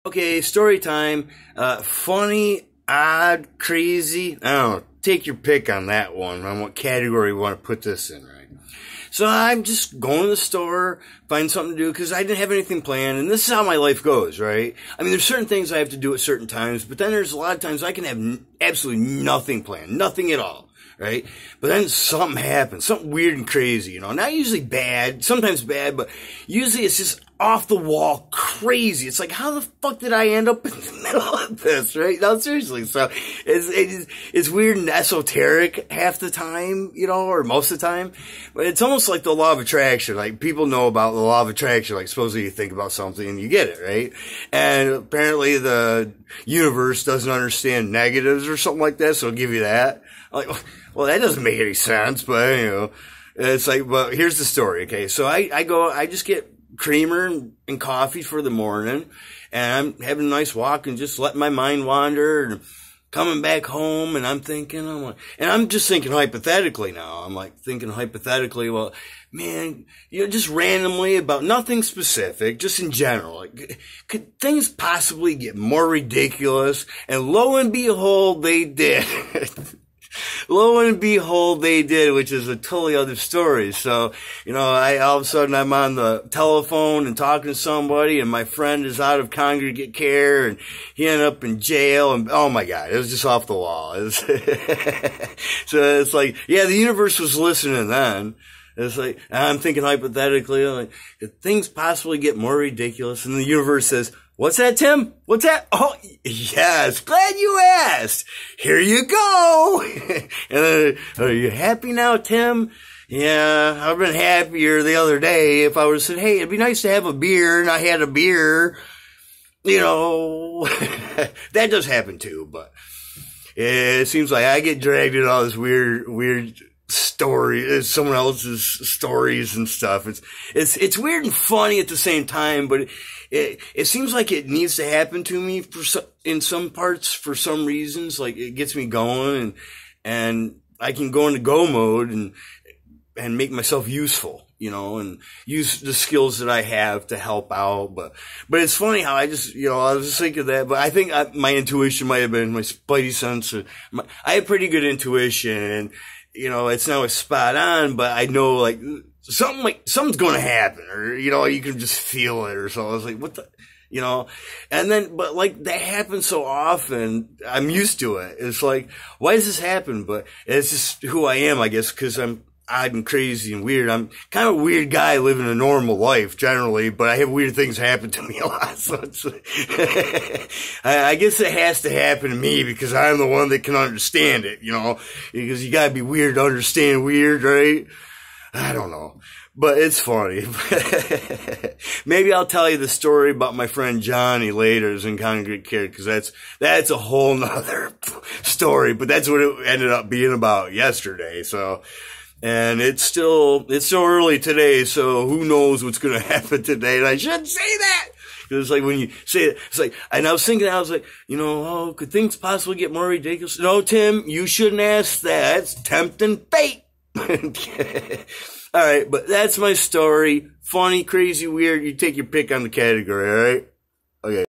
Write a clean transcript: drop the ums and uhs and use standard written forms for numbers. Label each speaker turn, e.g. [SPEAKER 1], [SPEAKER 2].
[SPEAKER 1] Okay, story time. Funny, odd, crazy. I don't know. Take your pick on that one, on what category you want to put this in, right? So I'm just going to the store, find something to do, because I didn't have anything planned, and this is how my life goes, right? I mean, there's certain things I have to do at certain times, but then there's a lot of times I can have absolutely nothing planned, nothing at all, right? But then something happens, something weird and crazy, not usually bad, sometimes bad, but usually it's just off the wall crazy. It's like, how the fuck did I end up in the middle of this, right? No, seriously. So it's weird and esoteric half the time, or most of the time. But it's almost like the law of attraction. Like, people know about the law of attraction. Like, supposedly you think about something and you get it, right? And apparently the universe doesn't understand negatives or something like that, so it'll give you that. Like, well, that doesn't make any sense, but it's like, well, here's the story, okay? So I just get creamer and coffee for the morning, and I'm having a nice walk and just letting my mind wander, and coming back home, and I'm just thinking hypothetically now. I'm like thinking hypothetically, well, man, just randomly about nothing specific, just in general. Like, could things possibly get more ridiculous? And lo and behold, they did. Lo and behold, they did, which is a totally other story. So, all of a sudden I'm on the telephone and talking to somebody, and my friend is out of congregate care, and he ended up in jail, and oh my God, it was just off the wall. So it's like, yeah, the universe was listening then. It's like, I'm thinking hypothetically, like, could things possibly get more ridiculous? And the universe says, what's that, Tim? What's that? Oh, yes. Glad you asked. Here you go. And then, are you happy now, Tim? Yeah, I've been happier the other day if I would have said, hey, it'd be nice to have a beer, and I had a beer. That does happen too, but it seems like I get dragged into all this weird story, someone else's stories and stuff. It's weird and funny at the same time, but it seems like it needs to happen to me in some parts for some reasons. Like, it gets me going, and I can go into go mode and make myself useful, and use the skills that I have to help out. But it's funny how I was just thinking of that, but I think my intuition might have been my spidey sense. I have pretty good intuition, and it's not spot on, but I know, like, something's going to happen, or, you can just feel it or so. I was like, what the, and then, but like, that happens so often, I'm used to it. It's like, why does this happen? But it's just who I am, I guess, because I'm odd and crazy and weird. I'm kind of a weird guy living a normal life generally, but I have weird things happen to me a lot. So it's, I guess it has to happen to me because I'm the one that can understand it, because you gotta be weird to understand weird, right? I don't know, but it's funny. Maybe I'll tell you the story about my friend Johnny later in congregate care, because that's a whole nother story, but that's what it ended up being about yesterday. So, and it's still early today, so who knows what's going to happen today. And I shouldn't say that, because it's like, when you say it, it's like, and I was thinking, oh, could things possibly get more ridiculous? No, Tim, you shouldn't ask that. That's tempting fate. All right, but that's my story. Funny, crazy, weird. You take your pick on the category, all right? Okay.